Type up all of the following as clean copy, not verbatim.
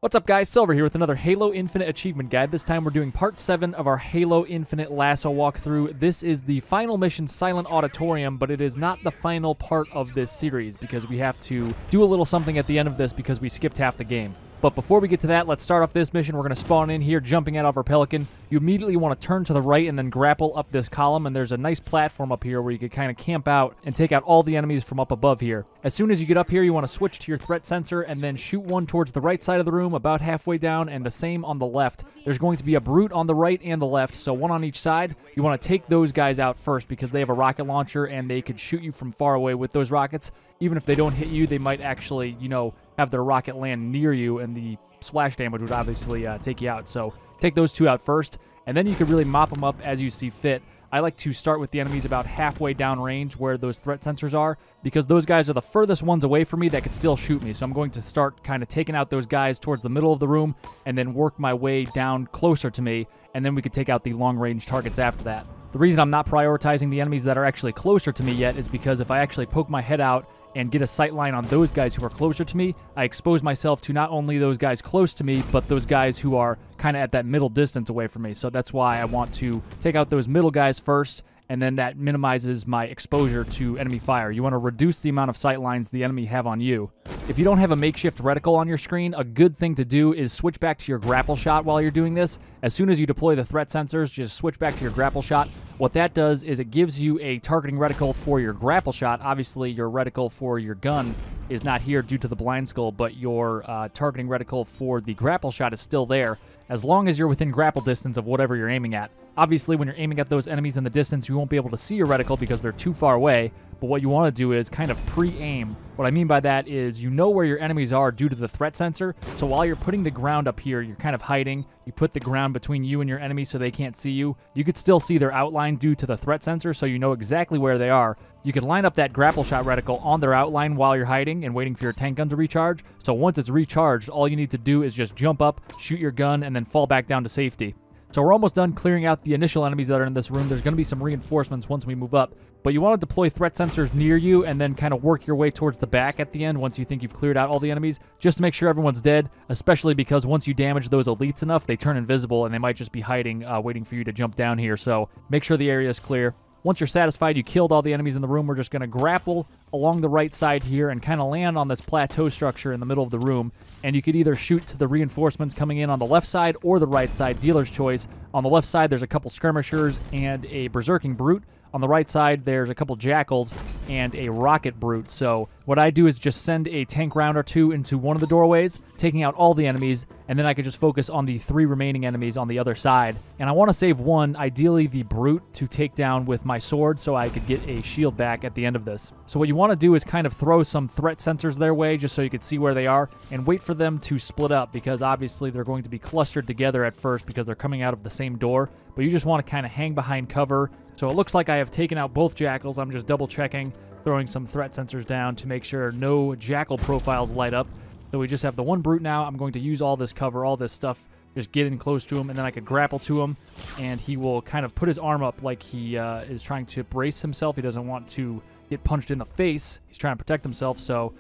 What's up guys, Silver here with another Halo Infinite Achievement Guide. This time we're doing part 7 of our Halo Infinite LASO walkthrough. This is the final mission, Silent Auditorium, but it is not the final part of this series because we have to do a little something at the end of this because we skipped half the game. But before we get to that, let's start off this mission. We're going to spawn in here, jumping out of our Pelican. You immediately want to turn to the right and then grapple up this column, and there's a nice platform up here where you can kind of camp out and take out all the enemies from up above here. As soon as you get up here, you want to switch to your threat sensor and then shoot one towards the right side of the room, about halfway down, and the same on the left. There's going to be a brute on the right and the left, so one on each side. You want to take those guys out first because they have a rocket launcher and they could shoot you from far away with those rockets. Even if they don't hit you, they might actually, have their rocket land near you, and the splash damage would obviously take you out. So take those two out first, and then you can really mop them up as you see fit. I like to start with the enemies about halfway down range where those threat sensors are, because those guys are the furthest ones away from me that could still shoot me. So I'm going to start kind of taking out those guys towards the middle of the room and then work my way down closer to me, and then we could take out the long-range targets after that. The reason I'm not prioritizing the enemies that are actually closer to me yet is because if I actually poke my head out and get a sight line on those guys who are closer to me, I expose myself to not only those guys close to me, but those guys who are kind of at that middle distance away from me. So that's why I want to take out those middle guys first, and then that minimizes my exposure to enemy fire. You want to reduce the amount of sight lines the enemy have on you. If you don't have a makeshift reticle on your screen, a good thing to do is switch back to your grapple shot while you're doing this. As soon as you deploy the threat sensors, just switch back to your grapple shot. What that does is it gives you a targeting reticle for your grapple shot. Obviously, your reticle for your gun is not here due to the blind skull, but your targeting reticle for the grapple shot is still there, as long as you're within grapple distance of whatever you're aiming at. Obviously, when you're aiming at those enemies in the distance, you won't be able to see your reticle because they're too far away, but what you want to do is kind of pre-aim. What I mean by that is you know where your enemies are due to the threat sensor, so while you're putting the ground up here, you're kind of hiding. You put the ground between you and your enemy so they can't see you. You could still see their outline due to the threat sensor, so you know exactly where they are. You can line up that grapple shot reticle on their outline while you're hiding and waiting for your tank gun to recharge. So once it's recharged, all you need to do is just jump up, shoot your gun, and then fall back down to safety. So we're almost done clearing out the initial enemies that are in this room. There's going to be some reinforcements once we move up, but you want to deploy threat sensors near you and then kind of work your way towards the back at the end once you think you've cleared out all the enemies, just to make sure everyone's dead, especially because once you damage those elites enough, they turn invisible and they might just be hiding, waiting for you to jump down here. So make sure the area is clear. Once you're satisfied you killed all the enemies in the room, we're just going to grapple along the right side here and kind of land on this plateau structure in the middle of the room. And you could either shoot to the reinforcements coming in on the left side or the right side, dealer's choice. On the left side, there's a couple skirmishers and a berserking brute. On the right side, there's a couple jackals and a rocket brute. So what I do is just send a tank round or two into one of the doorways, taking out all the enemies, and then I could just focus on the 3 remaining enemies on the other side. And I want to save one, ideally the brute, to take down with my sword so I could get a shield back at the end of this. So what you want to do is kind of throw some threat sensors their way just so you can see where they are, and wait for them to split up, because obviously they're going to be clustered together at first because they're coming out of the same door. But you just want to kind of hang behind cover. So it looks like I have taken out both jackals. I'm just double checking, throwing some threat sensors down to make sure no jackal profiles light up. So we just have the one brute now. I'm going to use all this cover, all this stuff, just get in close to him, and then I could grapple to him, and he will kind of put his arm up like he is trying to brace himself. He doesn't want to get punched in the face. He's trying to protect himself, so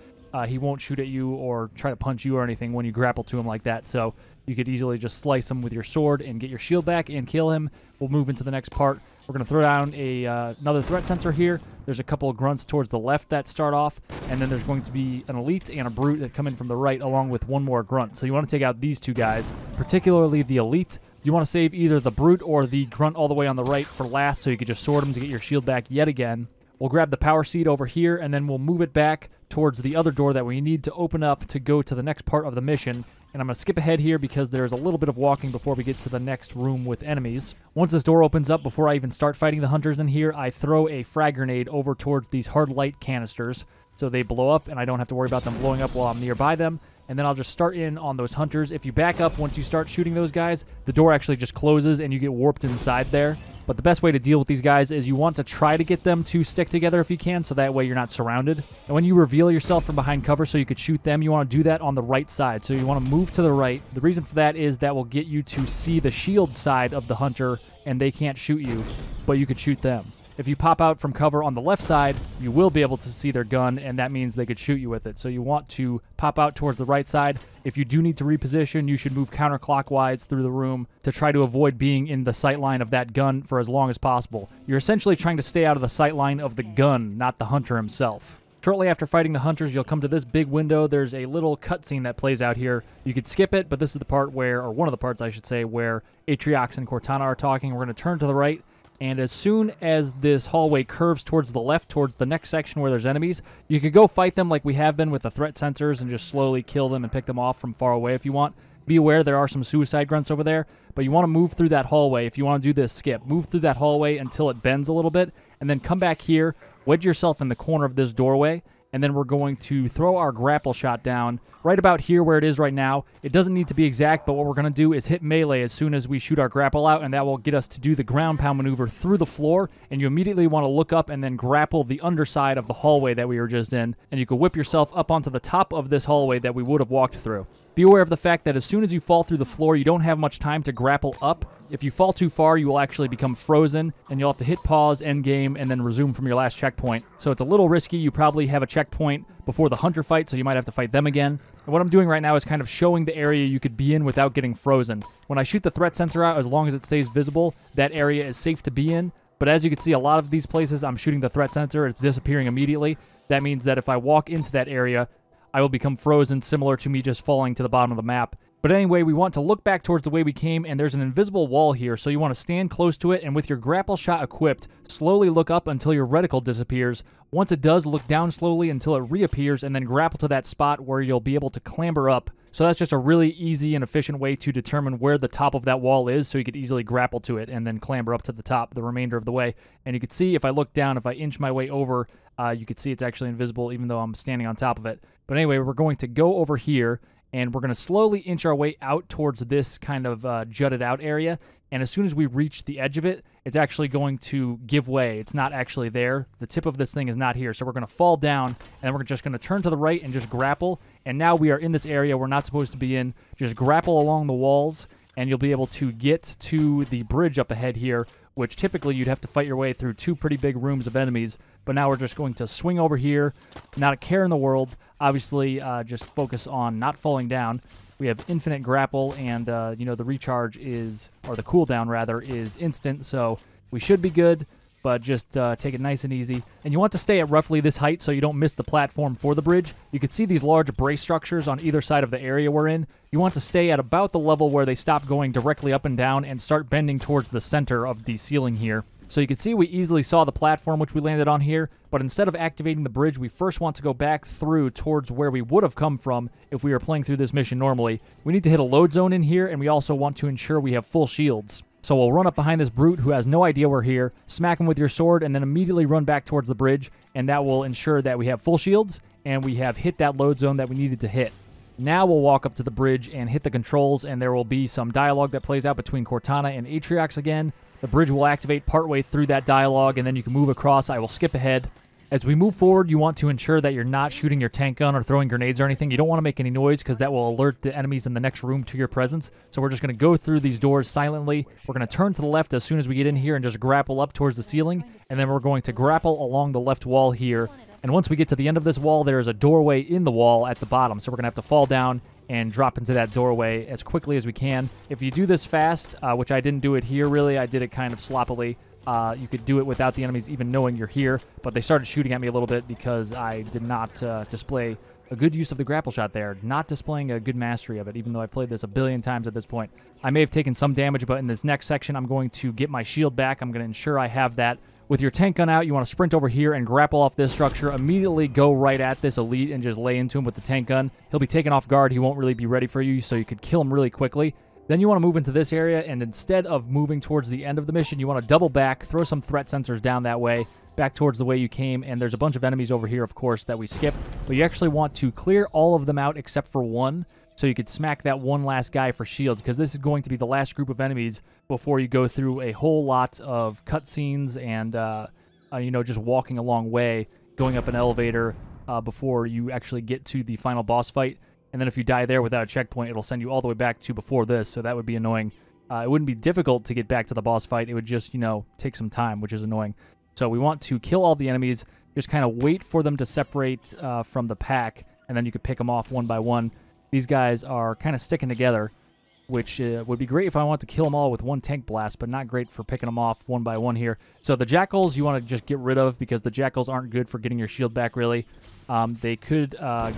he won't shoot at you or try to punch you or anything when you grapple to him like that. So you could easily just slice him with your sword and get your shield back and kill him. We'll move into the next part. We're going to throw down another threat sensor here. There's a couple of grunts towards the left that start off, and then there's going to be an elite and a brute that come in from the right, along with one more grunt. So you want to take out these two guys, particularly the elite. You want to save either the brute or the grunt all the way on the right for last, so you could just sword them to get your shield back yet again. We'll grab the power seed over here, and then we'll move it back towards the other door that we need to open up to go to the next part of the mission. And I'm going to skip ahead here because there's a little bit of walking before we get to the next room with enemies. Once this door opens up, before I even start fighting the hunters in here, I throw a frag grenade over towards these hard light canisters, so they blow up and I don't have to worry about them blowing up while I'm nearby them. And then I'll just start in on those hunters. If you back up once you start shooting those guys, the door actually just closes and you get warped inside there. But the best way to deal with these guys is you want to try to get them to stick together if you can, so that way you're not surrounded. And when you reveal yourself from behind cover so you could shoot them, you want to do that on the right side. So you want to move to the right. The reason for that is that will get you to see the shield side of the hunter, and they can't shoot you, but you could shoot them. If you pop out from cover on the left side, you will be able to see their gun, and that means they could shoot you with it. So you want to pop out towards the right side. If you do need to reposition, you should move counterclockwise through the room to try to avoid being in the sight line of that gun for as long as possible. You're essentially trying to stay out of the sight line of the gun, not the hunter himself. Shortly after fighting the hunters, you'll come to this big window. There's a little cutscene that plays out here. You could skip it, but this is the part where, or one of the parts I should say, where Atriox and Cortana are talking. We're going to turn to the right, and as soon as this hallway curves towards the left, towards the next section where there's enemies, you could go fight them like we have been with the threat sensors and just slowly kill them and pick them off from far away if you want. Be aware there are some suicide grunts over there, but you want to move through that hallway. If you want to do this, skip. Move through that hallway until it bends a little bit, and then come back here, wedge yourself in the corner of this doorway, and then we're going to throw our grapple shot down right about here where it is right now. It doesn't need to be exact, but what we're going to do is hit melee as soon as we shoot our grapple out, and that will get us to do the ground pound maneuver through the floor, and you immediately want to look up and then grapple the underside of the hallway that we were just in, and you can whip yourself up onto the top of this hallway that we would have walked through. Be aware of the fact that as soon as you fall through the floor, you don't have much time to grapple up. If you fall too far, you will actually become frozen, and you'll have to hit pause, end game, and then resume from your last checkpoint. So it's a little risky. You probably have a checkpoint before the hunter fight, so you might have to fight them again. And what I'm doing right now is kind of showing the area you could be in without getting frozen. When I shoot the threat sensor out, as long as it stays visible, that area is safe to be in. But as you can see, a lot of these places, I'm shooting the threat sensor, it's disappearing immediately. That means that if I walk into that area, I will become frozen, similar to me just falling to the bottom of the map. But anyway, we want to look back towards the way we came, and there's an invisible wall here, so you want to stand close to it, and with your grapple shot equipped, slowly look up until your reticle disappears. Once it does, look down slowly until it reappears, and then grapple to that spot where you'll be able to clamber up. So that's just a really easy and efficient way to determine where the top of that wall is, so you could easily grapple to it and then clamber up to the top the remainder of the way. And you can see if I look down, if I inch my way over, you can see it's actually invisible even though I'm standing on top of it. But anyway, we're going to go over here, and we're going to slowly inch our way out towards this kind of jutted out area. And as soon as we reach the edge of it, it's actually going to give way. It's not actually there. The tip of this thing is not here. So we're going to fall down, and then we're just going to turn to the right and just grapple. And now we are in this area we're not supposed to be in. Just grapple along the walls, and you'll be able to get to the bridge up ahead here, which typically you'd have to fight your way through two pretty big rooms of enemies. But now we're just going to swing over here. Not a care in the world. Obviously, just focus on not falling down. We have infinite grapple, and, you know, the recharge is, or the cooldown, rather, is instant. So we should be good, but just take it nice and easy. And you want to stay at roughly this height so you don't miss the platform for the bridge. You can see these large brace structures on either side of the area we're in. You want to stay at about the level where they stop going directly up and down and start bending towards the center of the ceiling here. So you can see we easily saw the platform which we landed on here, but instead of activating the bridge, we first want to go back through towards where we would have come from if we were playing through this mission normally. We need to hit a load zone in here, and we also want to ensure we have full shields. So we'll run up behind this brute who has no idea we're here, smack him with your sword, and then immediately run back towards the bridge, and that will ensure that we have full shields, and we have hit that load zone that we needed to hit. Now we'll walk up to the bridge and hit the controls, and there will be some dialogue that plays out between Cortana and Atriox again. The bridge will activate partway through that dialogue, and then you can move across. I will skip ahead. As we move forward, you want to ensure that you're not shooting your tank gun or throwing grenades or anything. You don't want to make any noise because that will alert the enemies in the next room to your presence. So we're just going to go through these doors silently. We're going to turn to the left as soon as we get in here and just grapple up towards the ceiling. And then we're going to grapple along the left wall here. And once we get to the end of this wall, there is a doorway in the wall at the bottom. So we're going to have to fall down and drop into that doorway as quickly as we can. If you do this fast, which I didn't do it here really, I did it kind of sloppily. You could do it without the enemies even knowing you're here, but they started shooting at me a little bit because I did not display a good use of the grapple shot there, not displaying a good mastery of it, even though I've played this a billion times at this point. I may have taken some damage, but in this next section, I'm going to get my shield back. I'm going to ensure I have that. With your tank gun out, you want to sprint over here and grapple off this structure. Immediately go right at this elite and just lay into him with the tank gun. He'll be taken off guard. He won't really be ready for you, so you could kill him really quickly. Then you want to move into this area, and instead of moving towards the end of the mission, you want to double back, throw some threat sensors down that way, back towards the way you came, and there's a bunch of enemies over here, of course, that we skipped. But you actually want to clear all of them out except for one, so you could smack that one last guy for shield, because this is going to be the last group of enemies before you go through a whole lot of cutscenes and, you know, just walking a long way, going up an elevator before you actually get to the final boss fight. And then if you die there without a checkpoint, it'll send you all the way back to before this, so that would be annoying. It wouldn't be difficult to get back to the boss fight. It would just, you know, take some time, which is annoying. So we want to kill all the enemies, just kind of wait for them to separate from the pack, and then you can pick them off one by one. These guys are kind of sticking together, which would be great if I want to kill them all with one tank blast, but not great for picking them off one by one here. So the jackals you want to just get rid of because the jackals aren't good for getting your shield back, really. They could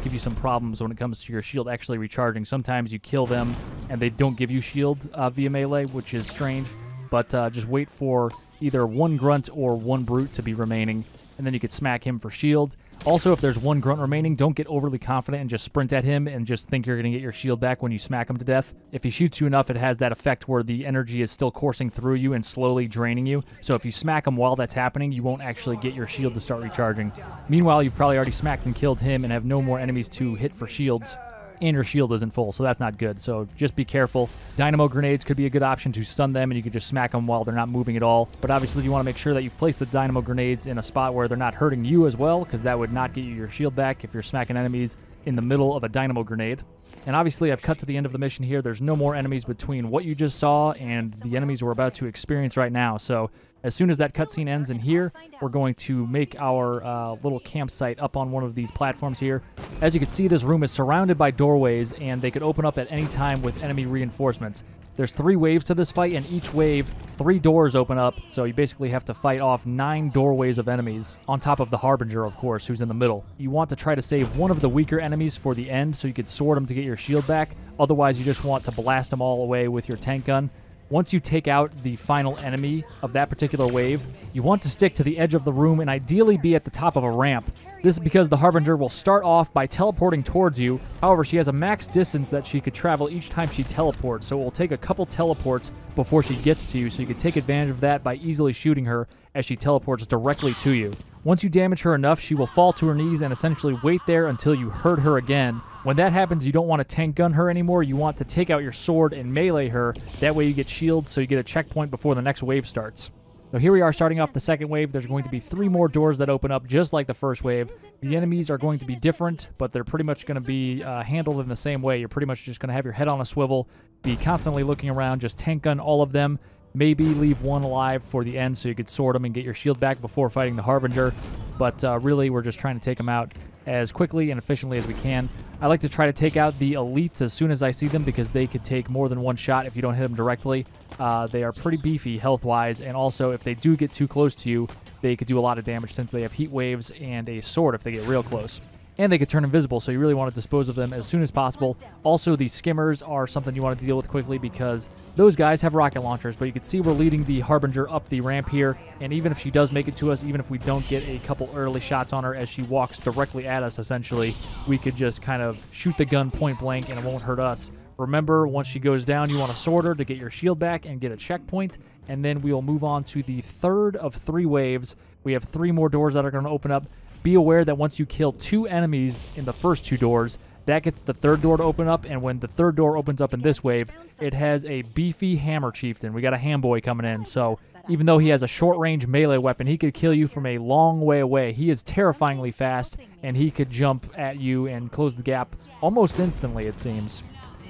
give you some problems when it comes to your shield actually recharging. Sometimes you kill them and they don't give you shield via melee, which is strange. But just wait for either one grunt or one brute to be remaining, and then you could smack him for shield. Also, if there's one grunt remaining, don't get overly confident and just sprint at him and just think you're going to get your shield back when you smack him to death. If he shoots you enough, it has that effect where the energy is still coursing through you and slowly draining you. So if you smack him while that's happening, you won't actually get your shield to start recharging. Meanwhile, you've probably already smacked and killed him and have no more enemies to hit for shields, and your shield isn't full, so that's not good. So just be careful. Dynamo grenades could be a good option to stun them, and you can just smack them while they're not moving at all. But obviously you want to make sure that you've placed the dynamo grenades in a spot where they're not hurting you as well, because that would not get you your shield back if you're smacking enemies in the middle of a dynamo grenade. And obviously I've cut to the end of the mission here. There's no more enemies between what you just saw and the enemies we're about to experience right now. So as soon as that cutscene ends in here, we're going to make our little campsite up on one of these platforms here. As you can see, this room is surrounded by doorways, and they could open up at any time with enemy reinforcements. There's 3 waves to this fight, and each wave, 3 doors open up, so you basically have to fight off 9 doorways of enemies, on top of the Harbinger, of course, who's in the middle. You want to try to save one of the weaker enemies for the end, so you could sword them to get your shield back. Otherwise, you just want to blast them all away with your tank gun. Once you take out the final enemy of that particular wave, you want to stick to the edge of the room and ideally be at the top of a ramp. This is because the Harbinger will start off by teleporting towards you. However, she has a max distance that she could travel each time she teleports, so it will take a couple teleports before she gets to you, so you can take advantage of that by easily shooting her as she teleports directly to you. Once you damage her enough, she will fall to her knees and essentially wait there until you hurt her again. When that happens, you don't want to tank gun her anymore. You want to take out your sword and melee her. That way you get shields, so you get a checkpoint before the next wave starts. So here we are starting off the second wave. There's going to be 3 more doors that open up just like the first wave. The enemies are going to be different, but they're pretty much going to be handled in the same way. You're pretty much just going to have your head on a swivel, be constantly looking around, just tank gun all of them. Maybe leave one alive for the end so you could sword them and get your shield back before fighting the Harbinger. But really, we're just trying to take them out as quickly and efficiently as we can. I like to try to take out the elites as soon as I see them because they could take more than one shot if you don't hit them directly. They are pretty beefy health-wise, and also if they do get too close to you, they could do a lot of damage since they have heat waves and a sword if they get real close. And they could turn invisible, so you really want to dispose of them as soon as possible. Also, the skimmers are something you want to deal with quickly because those guys have rocket launchers, but you can see we're leading the Harbinger up the ramp here, and even if she does make it to us, even if we don't get a couple early shots on her as she walks directly at us, essentially, we could just kind of shoot the gun point blank and it won't hurt us. Remember, once she goes down, you want to sword her to get your shield back and get a checkpoint, and then we will move on to the third of 3 waves. We have 3 more doors that are going to open up. Be aware that once you kill 2 enemies in the first 2 doors, that gets the 3rd door to open up, and when the 3rd door opens up in this wave, it has a beefy hammer chieftain. We got a ham boy coming in, so even though he has a short-range melee weapon, he could kill you from a long way away. He is terrifyingly fast, and he could jump at you and close the gap almost instantly, it seems.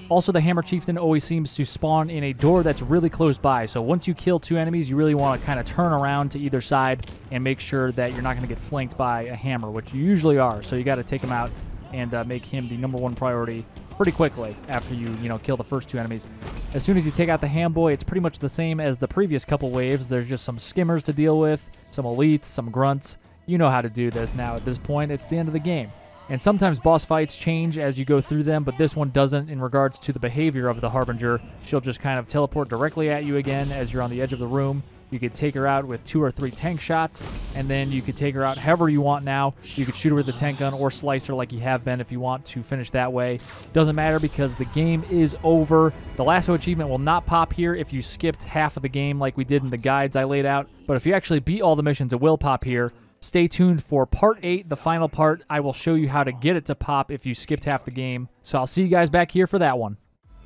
Also, the Hammer Chieftain always seems to spawn in a door that's really close by, so once you kill 2 enemies, you really want to kind of turn around to either side and make sure that you're not going to get flanked by a hammer, which you usually are, so you got to take him out and make him the #1 priority pretty quickly after you kill the first 2 enemies. As soon as you take out the ham boy, it's pretty much the same as the previous couple waves. There's just some skimmers to deal with, some elites, some grunts. You know how to do this now at this point. It's the end of the game. And sometimes boss fights change as you go through them, but this one doesn't in regards to the behavior of the Harbinger. She'll just kind of teleport directly at you again as you're on the edge of the room. You could take her out with 2 or 3 tank shots, and then you could take her out however you want now. You could shoot her with a tank gun or slice her like you have been if you want to finish that way. Doesn't matter because the game is over. The LASO achievement will not pop here if you skipped half of the game like we did in the guides I laid out, but if you actually beat all the missions, it will pop here. Stay tuned for Part 8, the final part. I will show you how to get it to pop if you skipped half the game. So I'll see you guys back here for that one.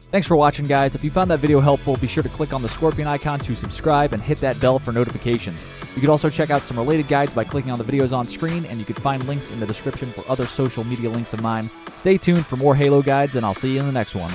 Thanks for watching, guys. If you found that video helpful, be sure to click on the scorpion icon to subscribe and hit that bell for notifications. You can also check out some related guides by clicking on the videos on screen, and you can find links in the description for other social media links of mine. Stay tuned for more Halo guides, and I'll see you in the next one.